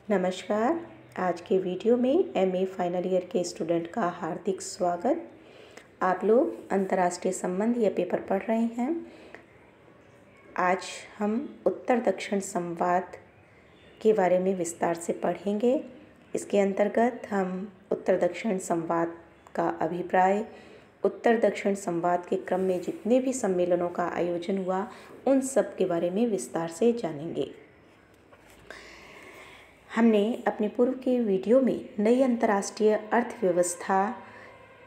नमस्कार। आज के वीडियो में एमए फाइनल ईयर के स्टूडेंट का हार्दिक स्वागत। आप लोग अंतर्राष्ट्रीय संबंध यह पेपर पढ़ रहे हैं। आज हम उत्तर दक्षिण संवाद के बारे में विस्तार से पढ़ेंगे। इसके अंतर्गत हम उत्तर दक्षिण संवाद का अभिप्राय, उत्तर दक्षिण संवाद के क्रम में जितने भी सम्मेलनों का आयोजन हुआ उन सब के बारे में विस्तार से जानेंगे। हमने अपने पूर्व के वीडियो में नई अंतर्राष्ट्रीय अर्थव्यवस्था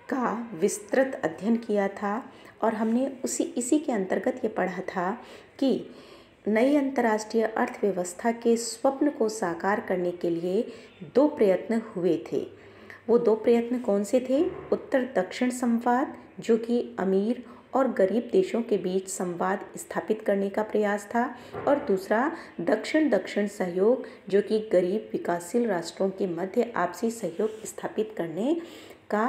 का विस्तृत अध्ययन किया था और हमने इसी के अंतर्गत ये पढ़ा था कि नई अंतर्राष्ट्रीय अर्थव्यवस्था के स्वप्न को साकार करने के लिए दो प्रयत्न हुए थे। वो दो प्रयत्न कौन से थे? उत्तर दक्षिण संवाद, जो कि अमीर और गरीब देशों के बीच संवाद स्थापित करने का प्रयास था, और दूसरा दक्षिण दक्षिण सहयोग, जो कि गरीब विकासशील राष्ट्रों के मध्य आपसी सहयोग स्थापित करने का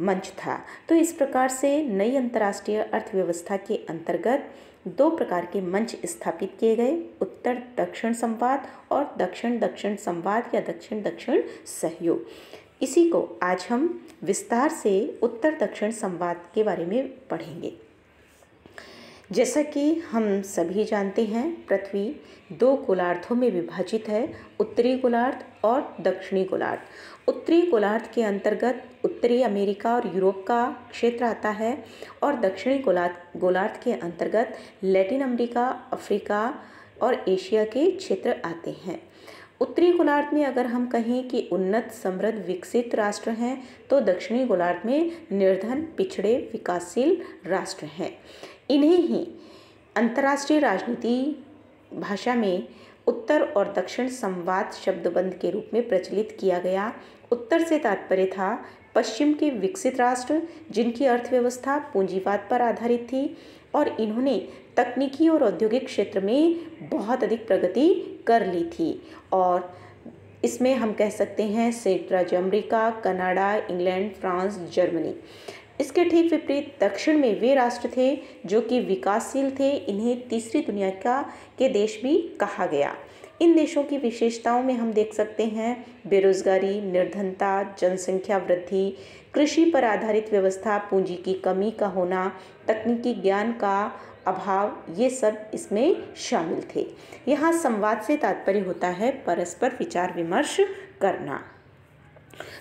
मंच था। तो इस प्रकार से नई अंतर्राष्ट्रीय अर्थव्यवस्था के अंतर्गत दो प्रकार के मंच स्थापित किए गए, उत्तर दक्षिण संवाद और दक्षिण दक्षिण संवाद या दक्षिण दक्षिण सहयोग। इसी को आज हम विस्तार से उत्तर दक्षिण संवाद के बारे में पढ़ेंगे। जैसा कि हम सभी जानते हैं, पृथ्वी दो गोलार्धों में विभाजित है, उत्तरी गोलार्ध और दक्षिणी गोलार्ध। उत्तरी गोलार्ध के अंतर्गत उत्तरी अमेरिका और यूरोप का क्षेत्र आता है और दक्षिणी गोलार्ध के अंतर्गत लैटिन अमेरिका, अफ्रीका और एशिया के क्षेत्र आते हैं। उत्तरी गोलार्ध में अगर हम कहें कि उन्नत, समृद्ध, विकसित राष्ट्र हैं, तो दक्षिणी गोलार्ध में निर्धन, पिछड़े, विकासशील राष्ट्र हैं। इन्हें ही अंतर्राष्ट्रीय राजनीति भाषा में उत्तर और दक्षिण संवाद शब्दबंध के रूप में प्रचलित किया गया। उत्तर से तात्पर्य था पश्चिम के विकसित राष्ट्र, जिनकी अर्थव्यवस्था पूंजीवाद पर आधारित थी और इन्होंने तकनीकी और औद्योगिक क्षेत्र में बहुत अधिक प्रगति कर ली थी। और इसमें हम कह सकते हैं संयुक्त राज्य America, Canada, England, France, Germany. इसके ठीक विपरीत दक्षिण में वे राष्ट्र थे जो कि विकासशील थे। इन्हें तीसरी दुनिया के देश भी कहा गया। इन देशों की विशेषताओं में हम देख सकते हैं बेरोजगारी, निर्धनता, जनसंख्या वृद्धि, कृषि पर आधारित व्यवस्था, पूंजी की कमी का होना, तकनीकी ज्ञान का अभाव, ये सब इसमें शामिल थे। यहाँ संवाद से तात्पर्य होता है परस्पर विचार विमर्श करना।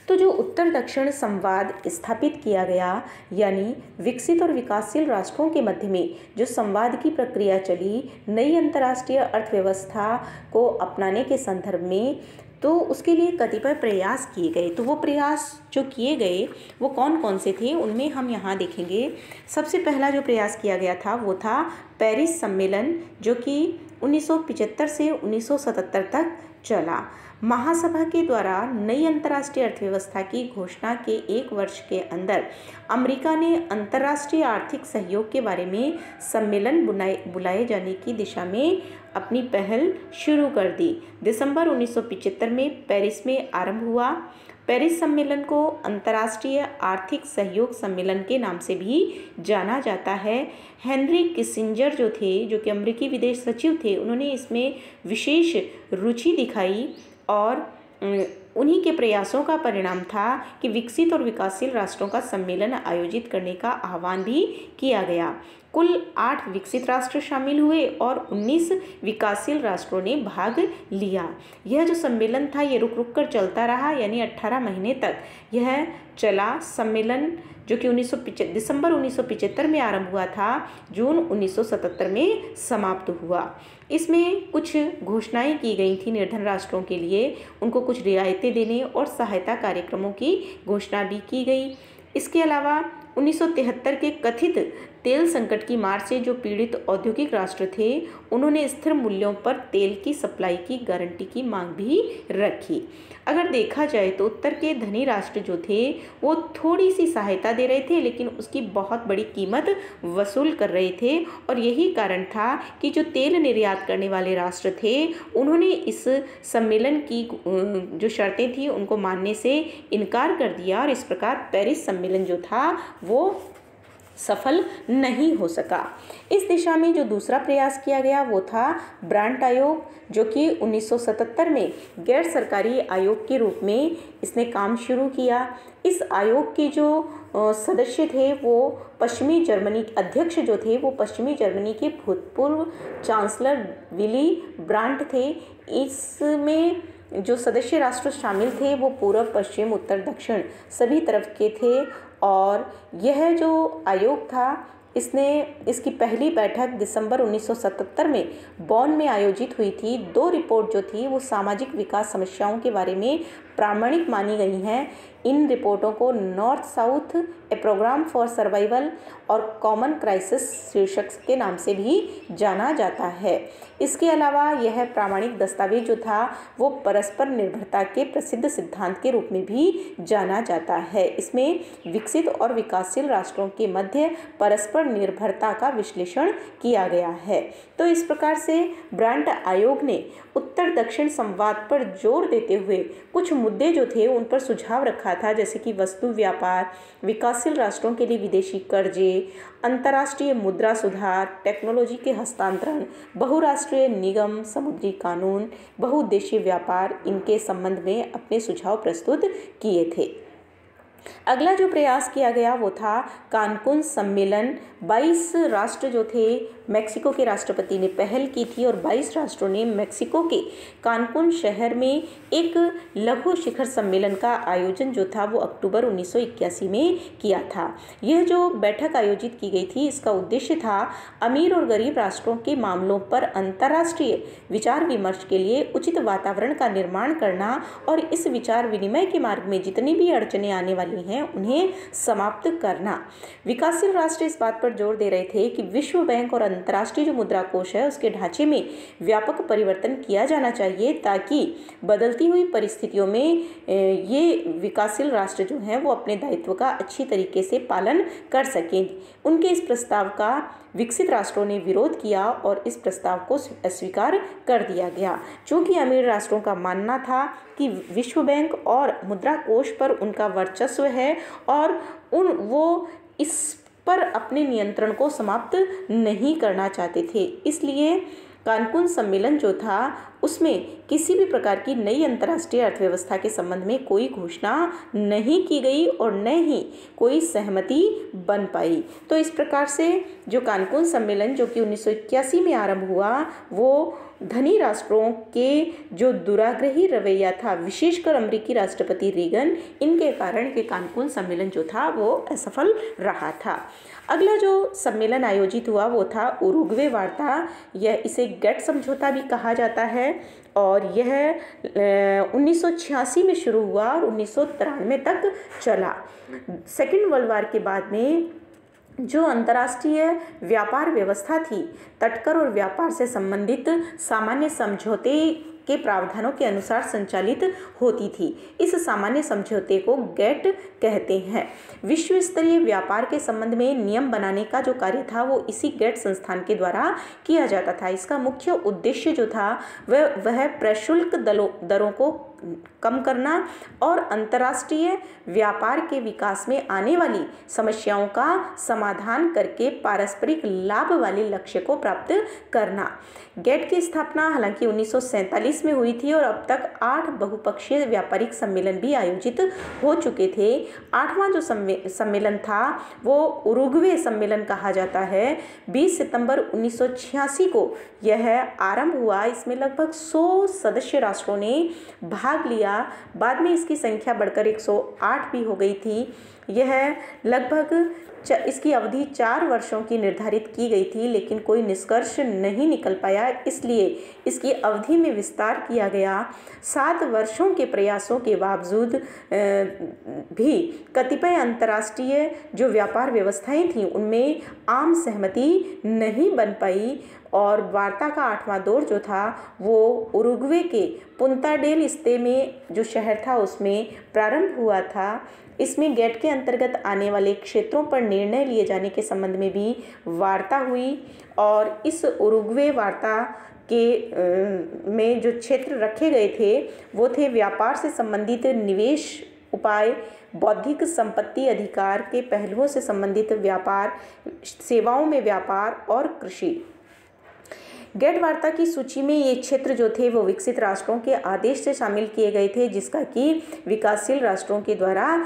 तो जो उत्तर दक्षिण संवाद स्थापित किया गया, यानी विकसित और विकासशील राष्ट्रों के मध्य में जो संवाद की प्रक्रिया चली नई अंतर्राष्ट्रीय अर्थव्यवस्था को अपनाने के संदर्भ में, तो उसके लिए कतिपय प्रयास किए गए। तो वो प्रयास जो किए गए वो कौन कौन से थे, उनमें हम यहाँ देखेंगे। सबसे पहला जो प्रयास किया गया था वो था पेरिस सम्मेलन, जो कि 1975 से 1977 तक चला। महासभा के द्वारा नई अंतर्राष्ट्रीय अर्थव्यवस्था की घोषणा के एक वर्ष के अंदर अमेरिका ने अंतर्राष्ट्रीय आर्थिक सहयोग के बारे में सम्मेलन बुलाए जाने की दिशा में अपनी पहल शुरू कर दी। दिसंबर 1975 में पेरिस में आरंभ हुआ। पेरिस सम्मेलन को अंतर्राष्ट्रीय आर्थिक सहयोग सम्मेलन के नाम से भी जाना जाता है। हेनरी किसिंजर जो थे, जो कि अमेरिकी विदेश सचिव थे, उन्होंने इसमें विशेष रुचि दिखाई और उन्हीं के प्रयासों का परिणाम था कि विकसित और विकासशील राष्ट्रों का सम्मेलन आयोजित करने का आह्वान भी किया गया। कुल 8 विकसित राष्ट्र शामिल हुए और 19 विकासशील राष्ट्रों ने भाग लिया। यह जो सम्मेलन था ये रुक कर चलता रहा, यानी 18 महीने तक यह चला। सम्मेलन जो कि दिसंबर 1975 में आरंभ हुआ था, जून 1977 में समाप्त हुआ। इसमें कुछ घोषणाएं की गई थी निर्धन राष्ट्रों के लिए, उनको कुछ रियायतें देने और सहायता कार्यक्रमों की घोषणा भी की गई। इसके अलावा 1973 के कथित तेल संकट की मार से जो पीड़ित औद्योगिक राष्ट्र थे, उन्होंने स्थिर मूल्यों पर तेल की सप्लाई की गारंटी की मांग भी रखी। अगर देखा जाए तो उत्तर के धनी राष्ट्र जो थे वो थोड़ी सी सहायता दे रहे थे, लेकिन उसकी बहुत बड़ी कीमत वसूल कर रहे थे। और यही कारण था कि जो तेल निर्यात करने वाले राष्ट्र थे, उन्होंने इस सम्मेलन की जो शर्तें थी उनको मानने से इनकार कर दिया और इस प्रकार पेरिस सम्मेलन जो था वो सफल नहीं हो सका। इस दिशा में जो दूसरा प्रयास किया गया वो था ब्रांट आयोग, जो कि 1977 में गैर सरकारी आयोग के रूप में इसने काम शुरू किया। इस आयोग के जो सदस्य थे वो पश्चिमी जर्मनी अध्यक्ष जो थे वो पश्चिमी जर्मनी के भूतपूर्व चांसलर विली ब्रांट थे। इसमें जो सदस्य राष्ट्र शामिल थे वो पूर्व, पश्चिम, उत्तर, दक्षिण सभी तरफ के थे। और यह जो आयोग था इसकी पहली बैठक दिसंबर 1977 में बॉन में आयोजित हुई थी। 2 रिपोर्ट जो थी वो सामाजिक विकास समस्याओं के बारे में प्रामाणिक मानी गई हैं। इन रिपोर्टों को north south a program for survival और कॉमन क्राइसिस शीर्षक के नाम से भी जाना जाता है। इसके अलावा यह प्रामाणिक दस्तावेज जो था वो परस्पर निर्भरता के प्रसिद्ध सिद्धांत के रूप में भी जाना जाता है। इसमें विकसित और विकासशील राष्ट्रों के मध्य परस्पर निर्भरता का विश्लेषण किया गया है। तो इस प्रकार से ब्रांट आयोग ने उत्तर दक्षिण संवाद पर जोर देते हुए कुछ मुद्दे जो थे उन पर सुझाव रखा था, जैसे कि वस्तु व्यापार, विकासशील राष्ट्रों के लिए विदेशी कर्जे, अंतर्राष्ट्रीय मुद्रा सुधार, टेक्नोलॉजी के हस्तांतरण, बहुराष्ट्रीय निगम, समुद्री कानून, बहुउद्देशीय व्यापार, इनके संबंध में अपने सुझाव प्रस्तुत किए थे। अगला जो प्रयास किया गया वो था कानकुन सम्मेलन। 22 राष्ट्र जो थे, मेक्सिको के राष्ट्रपति ने पहल की थी और 22 राष्ट्रों ने मेक्सिको के कानकुन शहर में एक लघु शिखर सम्मेलन का आयोजन जो था वो अक्टूबर 1981 में किया था। यह जो बैठक आयोजित की गई थी इसका उद्देश्य था अमीर और गरीब राष्ट्रों के मामलों पर अंतर्राष्ट्रीय विचार विमर्श के लिए उचित वातावरण का निर्माण करना और इस विचार विनिमय के मार्ग में जितनी भी अड़चनें आने वाली हैं उन्हें समाप्त करना। विकासशील राष्ट्र इस बात पर जोर दे रहे थे कि विश्व बैंक और अंतर्राष्ट्रीय जो मुद्रा कोष है उसके ढांचे में व्यापक परिवर्तन किया जाना चाहिए, ताकि बदलती हुई परिस्थितियों में ये विकासशील राष्ट्र जो हैं वो अपने दायित्व का अच्छी तरीके से पालन कर सकें। उनके इस प्रस्ताव का विकसित राष्ट्रों ने विरोध किया और इस प्रस्ताव को अस्वीकार कर दिया गया। चूँकि अमीर राष्ट्रों का मानना था कि विश्व बैंक और मुद्रा कोष पर उनका वर्चस्व है और वो इस पर अपने नियंत्रण को समाप्त नहीं करना चाहते थे, इसलिए कानकुन सम्मेलन जो था उसमें किसी भी प्रकार की नई अंतर्राष्ट्रीय अर्थव्यवस्था के संबंध में कोई घोषणा नहीं की गई और न ही कोई सहमति बन पाई। तो इस प्रकार से जो कानकुन सम्मेलन जो कि 1981 में आरंभ हुआ वो धनी राष्ट्रों के जो दुराग्रही रवैया था, विशेषकर अमेरिकी राष्ट्रपति रीगन, इनके कारण के कानकुन सम्मेलन जो था वो असफल रहा था। अगला जो सम्मेलन आयोजित हुआ वो था उरुग्वे वार्ता। यह इसे गेट समझौता भी कहा जाता है और यह 1986 में शुरू हुआ और 1993 तक चला। सेकेंड वर्ल्ड वार के बाद में जो अंतर्राष्ट्रीय व्यापार व्यवस्था थी, तटकर और व्यापार से संबंधित सामान्य समझौते के प्रावधानों के अनुसार संचालित होती थी। इस सामान्य समझौते को गेट कहते हैं। विश्व स्तरीय व्यापार के संबंध में नियम बनाने का जो कार्य था वो इसी गेट संस्थान के द्वारा किया जाता था। इसका मुख्य उद्देश्य जो था वह प्रशुल्क दरों को कम करना और अंतर्राष्ट्रीय व्यापार के विकास में आने वाली समस्याओं का समाधान करके पारस्परिक लाभ वाले लक्ष्य को प्राप्त करना। गेट की स्थापना हालांकि 1947 में हुई थी और अब तक 8 बहुपक्षीय व्यापारिक सम्मेलन भी आयोजित हो चुके थे। 8वां जो सम्मेलन था वो उरुग्वे सम्मेलन कहा जाता है। 20 सितंबर 1986 को यह आरंभ हुआ। इसमें लगभग 100 सदस्य राष्ट्रों ने भाग लिया। बाद में इसकी संख्या बढ़कर 108 भी हो गई थी। यह लगभग इसकी अवधि 4 वर्षों की निर्धारित की गई थी, लेकिन कोई निष्कर्ष नहीं निकल पाया, इसलिए इसकी अवधि में विस्तार किया गया। 7 वर्षों के प्रयासों के बावजूद भी कतिपय अंतर्राष्ट्रीय जो व्यापार व्यवस्थाएं थीं उनमें आम सहमति नहीं बन पाई और वार्ता का 8वां दौर जो था वो उरुग्वे के पुंता डेल स्ते में जो शहर था उसमें प्रारंभ हुआ था। इसमें गेट के अंतर्गत आने वाले क्षेत्रों पर निर्णय लिए जाने के संबंध में भी वार्ता हुई और इस उरुग्वे वार्ता के में जो क्षेत्र रखे गए थे वो थे व्यापार से संबंधित निवेश उपाय, बौद्धिक संपत्ति अधिकार के पहलुओं से संबंधित व्यापार, सेवाओं में व्यापार और कृषि। गेट वार्ता की सूची में ये क्षेत्र जो थे वो विकसित राष्ट्रों के आदेश से शामिल किए गए थे, जिसका कि विकासशील राष्ट्रों के द्वारा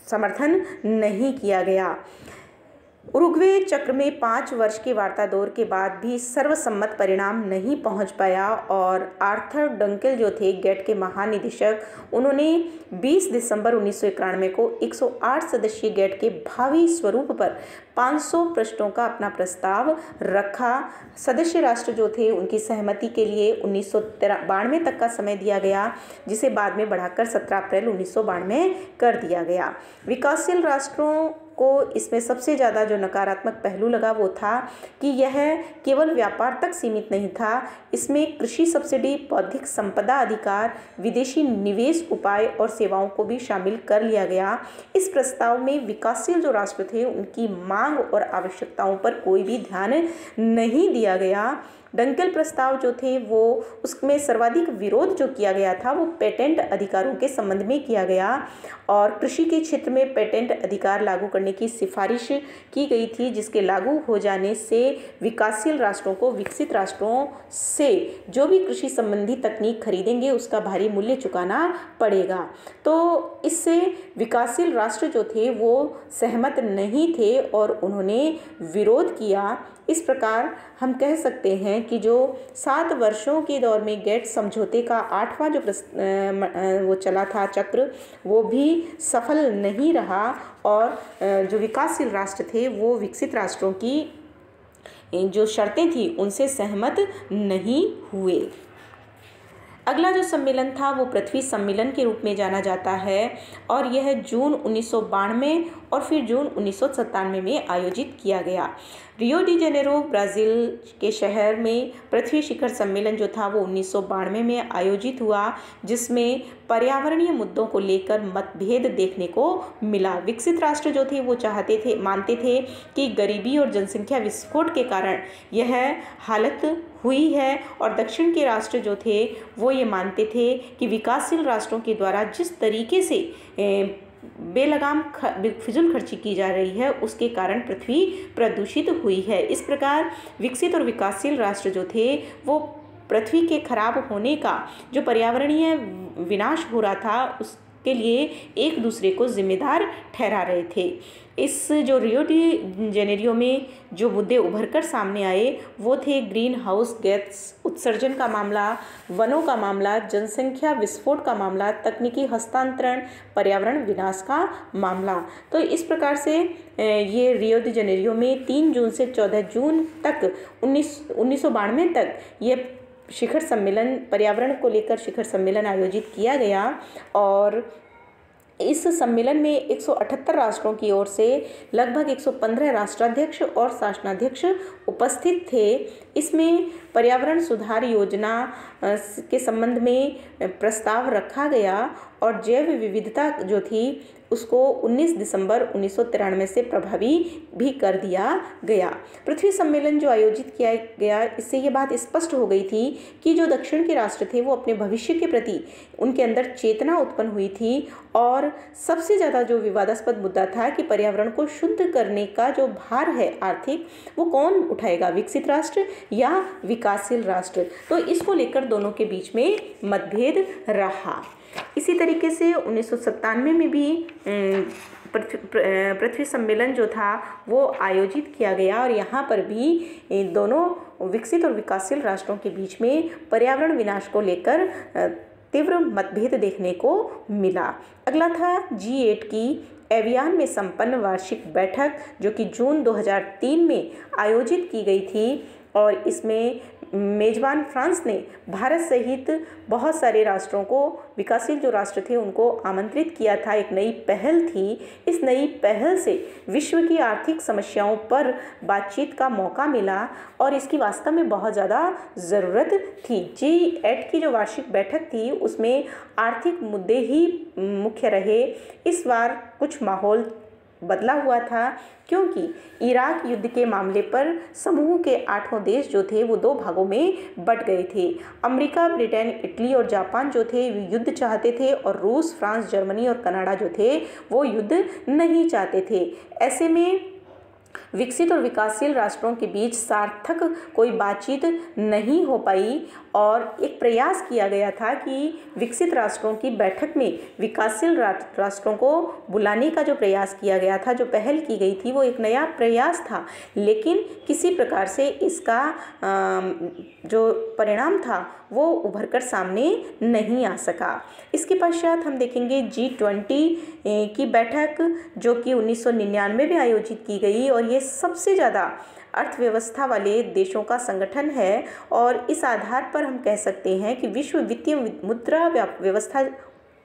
समर्थन नहीं किया गया। उरुग्वे चक्र में 5 वर्ष के वार्ता दौर के बाद भी सर्वसम्मत परिणाम नहीं पहुंच पाया और आर्थर डंकेल जो थे गेट के महानिदेशक, उन्होंने 20 दिसंबर 1991 को 108 सदस्यीय गेट के भावी स्वरूप पर 500 पृष्ठों का अपना प्रस्ताव रखा। सदस्य राष्ट्र जो थे उनकी सहमति के लिए 1992 तक का समय दिया गया, जिसे बाद में बढ़ाकर 17 अप्रैल 1992 कर दिया गया। विकासशील राष्ट्रों को इसमें सबसे ज़्यादा जो नकारात्मक पहलू लगा वो था कि यह केवल व्यापार तक सीमित नहीं था, इसमें कृषि सब्सिडी, बौद्धिक संपदा अधिकार, विदेशी निवेश उपाय और सेवाओं को भी शामिल कर लिया गया। इस प्रस्ताव में विकासशील जो राष्ट्र थे उनकी मांग और आवश्यकताओं पर कोई भी ध्यान नहीं दिया गया। डंकेल प्रस्ताव जो थे वो उसमें सर्वाधिक विरोध जो किया गया था वो पेटेंट अधिकारों के संबंध में किया गया और कृषि के क्षेत्र में पेटेंट अधिकार लागू करने की सिफारिश की गई थी, जिसके लागू हो जाने से विकासशील राष्ट्रों को विकसित राष्ट्रों से जो भी कृषि संबंधी तकनीक खरीदेंगे उसका भारी मूल्य चुकाना पड़ेगा। तो इससे विकासशील राष्ट्र जो थे वो सहमत नहीं थे और उन्होंने विरोध किया। इस प्रकार हम कह सकते हैं कि जो 7 वर्षों के दौर में गेट समझौते का 8वां जो वो चला था चक्र, वो भी सफल नहीं रहा और जो विकासशील राष्ट्र थे वो विकसित राष्ट्रों की जो शर्तें थी उनसे सहमत नहीं हुए। अगला जो सम्मेलन था वो पृथ्वी सम्मेलन के रूप में जाना जाता है और यह जून 1992 और फिर जून 1997 में आयोजित किया गया। रियो डी जेनेरो ब्राज़ील के शहर में पृथ्वी शिखर सम्मेलन जो था वो 1992 में आयोजित हुआ, जिसमें पर्यावरणीय मुद्दों को लेकर मतभेद देखने को मिला। विकसित राष्ट्र जो थे वो मानते थे कि गरीबी और जनसंख्या विस्फोट के कारण यह हालत हुई है और दक्षिण के राष्ट्र जो थे वो ये मानते थे कि विकासशील राष्ट्रों के द्वारा जिस तरीके से बेलगाम फिजूल खर्ची की जा रही है उसके कारण पृथ्वी प्रदूषित हुई है। इस प्रकार विकसित और विकासशील राष्ट्र जो थे वो पृथ्वी के खराब होने का जो पर्यावरणीय विनाश हो रहा था उसके लिए एक दूसरे को जिम्मेदार ठहरा रहे थे। इस जो रियो डी जेनेरियो में जो मुद्दे उभर कर सामने आए वो थे ग्रीन हाउस गैस उत्सर्जन का मामला, वनों का मामला, जनसंख्या विस्फोट का मामला, तकनीकी हस्तांतरण, पर्यावरण विनाश का मामला। तो इस प्रकार से ये रियो डी जेनेरियो में 3 जून से 14 जून तक 1992 तक ये शिखर सम्मेलन, पर्यावरण को लेकर शिखर सम्मेलन आयोजित किया गया और इस सम्मेलन में 178 राष्ट्रों की ओर से लगभग 115 राष्ट्राध्यक्ष और शासनाध्यक्ष उपस्थित थे। इसमें पर्यावरण सुधार योजना के संबंध में प्रस्ताव रखा गया और जैव विविधता जो थी उसको 19 दिसंबर 1993 से प्रभावी भी कर दिया गया। पृथ्वी सम्मेलन जो आयोजित किया गया, इससे ये बात स्पष्ट हो गई थी कि जो दक्षिण के राष्ट्र थे वो अपने भविष्य के प्रति उनके अंदर चेतना उत्पन्न हुई थी और सबसे ज़्यादा जो विवादास्पद मुद्दा था कि पर्यावरण को शुद्ध करने का जो भार है आर्थिक, वो कौन उठाएगा, विकसित राष्ट्र या विकासशील राष्ट्र। तो इसको लेकर दोनों के बीच में मतभेद रहा। इसी तरीके से 1997 में भी पृथ्वी सम्मेलन जो था वो आयोजित किया गया और यहाँ पर भी दोनों विकसित और विकासशील राष्ट्रों के बीच में पर्यावरण विनाश को लेकर तीव्र मतभेद देखने को मिला। अगला था G8 की एवियन में संपन्न वार्षिक बैठक जो कि जून 2003 में आयोजित की गई थी और इसमें मेजबान फ्रांस ने भारत सहित बहुत सारे राष्ट्रों को, विकासशील जो राष्ट्र थे उनको आमंत्रित किया था। एक नई पहल थी। इस नई पहल से विश्व की आर्थिक समस्याओं पर बातचीत का मौका मिला और इसकी वास्तव में बहुत ज़्यादा ज़रूरत थी। G8 की जो वार्षिक बैठक थी उसमें आर्थिक मुद्दे ही मुख्य रहे। इस बार कुछ माहौल बदला हुआ था, क्योंकि इराक युद्ध के मामले पर समूह के 8 देश जो थे वो 2 भागों में बट गए थे। अमेरिका, ब्रिटेन, इटली और जापान जो थे युद्ध चाहते थे, और रूस, फ्रांस, जर्मनी और कनाडा जो थे वो युद्ध नहीं चाहते थे। ऐसे में विकसित और विकासशील राष्ट्रों के बीच सार्थक कोई बातचीत नहीं हो पाई, और एक प्रयास किया गया था कि विकसित राष्ट्रों की बैठक में विकासशील राष्ट्रों को बुलाने का जो प्रयास किया गया था, जो पहल की गई थी, वो एक नया प्रयास था, लेकिन किसी प्रकार से इसका जो परिणाम था वो उभर कर सामने नहीं आ सका। इसके पश्चात हम देखेंगे G20 की बैठक, जो कि 1999 में आयोजित की गई, और ये सबसे ज़्यादा अर्थव्यवस्था वाले देशों का संगठन है, और इस आधार पर हम कह सकते हैं कि विश्व वित्तीय मुद्रा व्यवस्था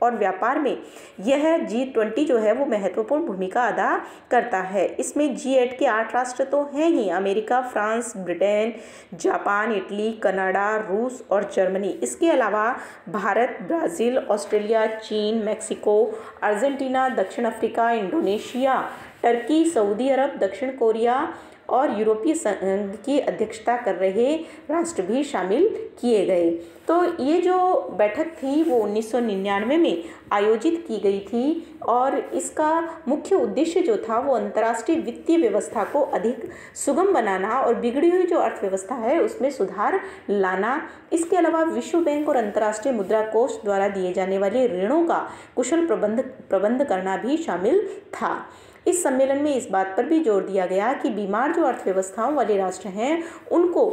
और व्यापार में यह G20 जो है वो महत्वपूर्ण भूमिका अदा करता है। इसमें G8 के 8 राष्ट्र तो हैं ही, America, France, Britain, Japan, Italy, Canada, रूस और जर्मनी। इसके अलावा भारत, ब्राज़ील, ऑस्ट्रेलिया, चीन, मैक्सिको, अर्जेंटीना, दक्षिण अफ्रीका, इंडोनेशिया, टर्की, सऊदी अरब, दक्षिण कोरिया और यूरोपीय संघ की अध्यक्षता कर रहे राष्ट्र भी शामिल किए गए। तो ये जो बैठक थी वो 1999 में आयोजित की गई थी, और इसका मुख्य उद्देश्य जो था वो अंतर्राष्ट्रीय वित्तीय व्यवस्था को अधिक सुगम बनाना और बिगड़ी हुई जो अर्थव्यवस्था है उसमें सुधार लाना। इसके अलावा विश्व बैंक और अंतर्राष्ट्रीय मुद्रा कोष द्वारा दिए जाने वाले ऋणों का कुशल प्रबंध करना भी शामिल था। इस सम्मेलन में इस बात पर भी जोर दिया गया कि बीमार जो अर्थव्यवस्थाओं वाले राष्ट्र हैं उनको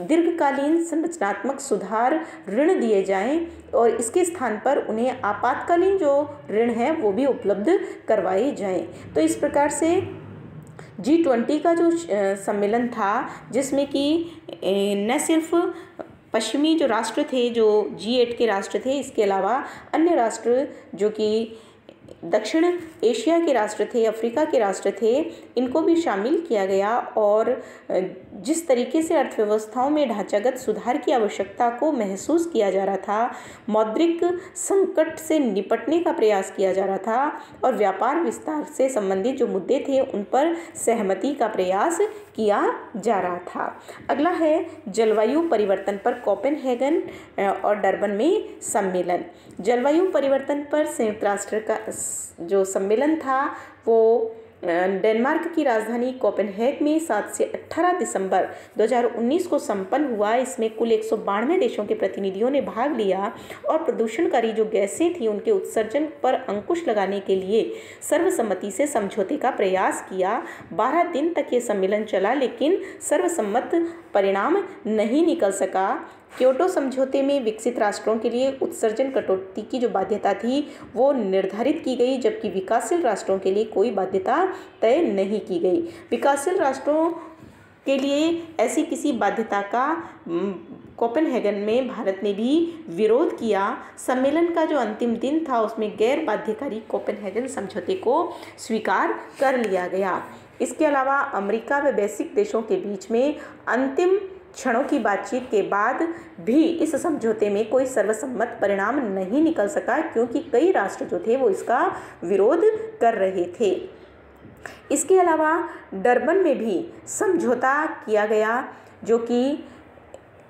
दीर्घकालीन संरचनात्मक सुधार ऋण दिए जाएं, और इसके स्थान पर उन्हें आपातकालीन जो ऋण है वो भी उपलब्ध करवाए जाएं। तो इस प्रकार से G20 का जो सम्मेलन था, जिसमें कि न सिर्फ पश्चिमी जो राष्ट्र थे, जो G8 के राष्ट्र थे, इसके अलावा अन्य राष्ट्र जो कि दक्षिण एशिया के राष्ट्र थे, अफ्रीका के राष्ट्र थे, इनको भी शामिल किया गया, और जिस तरीके से अर्थव्यवस्थाओं में ढांचागत सुधार की आवश्यकता को महसूस किया जा रहा था, मौद्रिक संकट से निपटने का प्रयास किया जा रहा था, और व्यापार विस्तार से संबंधित जो मुद्दे थे उन पर सहमति का प्रयास किया जा रहा था। अगला है जलवायु परिवर्तन पर कोपेनहेगन और डरबन में सम्मेलन। जलवायु परिवर्तन पर संयुक्त राष्ट्र का जो सम्मेलन था वो डेनमार्क की राजधानी कोपेनहेगन में 7 से 18 दिसंबर 2019 को संपन्न हुआ। इसमें कुल 192 देशों के प्रतिनिधियों ने भाग लिया, और प्रदूषणकारी जो गैसें थी उनके उत्सर्जन पर अंकुश लगाने के लिए सर्वसम्मति से समझौते का प्रयास किया। 12 दिन तक ये सम्मेलन चला, लेकिन सर्वसम्मत परिणाम नहीं निकल सका। क्योटो समझौते में विकसित राष्ट्रों के लिए उत्सर्जन कटौती की जो बाध्यता थी वो निर्धारित की गई, जबकि विकासशील राष्ट्रों के लिए कोई बाध्यता तय नहीं की गई। विकासशील राष्ट्रों के लिए ऐसी किसी बाध्यता का कोपेनहेगन में भारत ने भी विरोध किया। सम्मेलन का जो अंतिम दिन था उसमें गैर बाध्यकारी कोपेनहेगन समझौते को स्वीकार कर लिया गया। इसके अलावा अमेरिका व वैश्विक देशों के बीच में अंतिम क्षणों की बातचीत के बाद भी इस समझौते में कोई सर्वसम्मत परिणाम नहीं निकल सका, क्योंकि कई राष्ट्र जो थे वो इसका विरोध कर रहे थे। इसके अलावा डरबन में भी समझौता किया गया, जो कि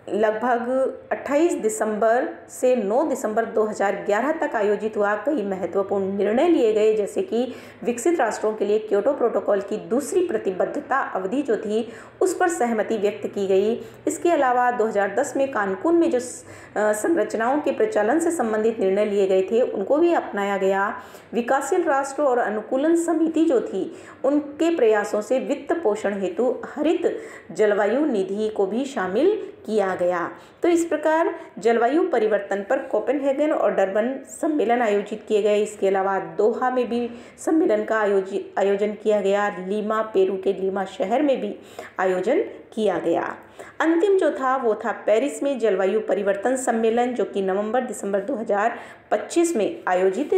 लगभग 28 दिसंबर से 9 दिसंबर 2011 तक आयोजित हुआ। कई महत्वपूर्ण निर्णय लिए गए, जैसे कि विकसित राष्ट्रों के लिए क्योटो प्रोटोकॉल की दूसरी प्रतिबद्धता अवधि जो थी उस पर सहमति व्यक्त की गई। इसके अलावा 2010 में कानकुन में जो संरचनाओं के प्रचलन से संबंधित निर्णय लिए गए थे उनको भी अपनाया गया। विकासशील राष्ट्र और अनुकूलन समिति जो थी उनके प्रयासों से वित्त पोषण हेतु हरित जलवायु निधि को भी शामिल किया गया। तो इस प्रकार जलवायु परिवर्तन पर कोपेनहेगन और डरबन सम्मेलन आयोजित किए गए। इसके अलावा दोहा में भी सम्मेलन का आयोजन किया गया। लीमा, पेरू के लीमा शहर में भी आयोजन किया गया। अंतिम जो था वो था पेरिस में जलवायु परिवर्तन सम्मेलन, जो कि नवंबर-दिसंबर 2025 में आयोजित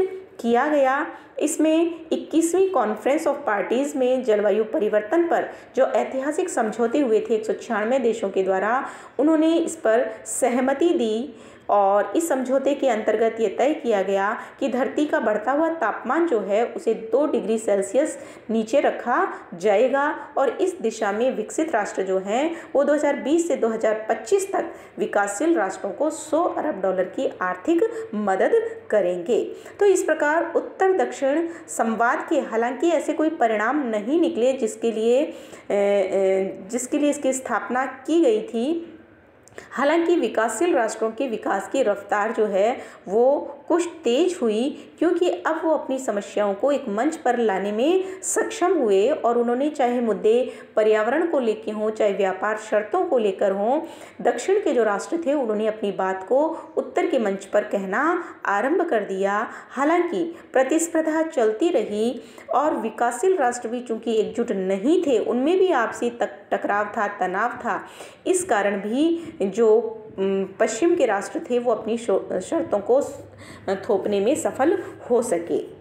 किया गया। इसमें 21वीं कॉन्फ्रेंस ऑफ पार्टीज़ में जलवायु परिवर्तन पर जो ऐतिहासिक समझौते हुए थे 196 देशों के द्वारा, उन्होंने इस पर सहमति दी, और इस समझौते के अंतर्गत ये तय किया गया कि धरती का बढ़ता हुआ तापमान जो है उसे 2 डिग्री सेल्सियस नीचे रखा जाएगा और इस दिशा में विकसित राष्ट्र जो हैं वो 2020 से 2025 तक विकासशील राष्ट्रों को $100 अरब की आर्थिक मदद करेंगे। तो इस प्रकार उत्तर दक्षिण संवाद के हालांकि ऐसे कोई परिणाम नहीं निकले जिसके लिए इसकी स्थापना की गई थी। हालांकि विकासशील राष्ट्रों के विकास की रफ्तार जो है वो कुछ तेज हुई, क्योंकि अब वो अपनी समस्याओं को एक मंच पर लाने में सक्षम हुए और उन्होंने चाहे मुद्दे पर्यावरण को लेकर हों, चाहे व्यापार शर्तों को लेकर हों, दक्षिण के जो राष्ट्र थे उन्होंने अपनी बात को उत्तर के मंच पर कहना आरंभ कर दिया। हालांकि प्रतिस्पर्धा चलती रही और विकासशील राष्ट्र भी चूंकि एकजुट नहीं थे, उनमें भी आपसी टकराव था, तनाव था। इस कारण भी जो पश्चिम के राष्ट्र थे वो अपनी शर्तों को थोपने में सफल हो सके।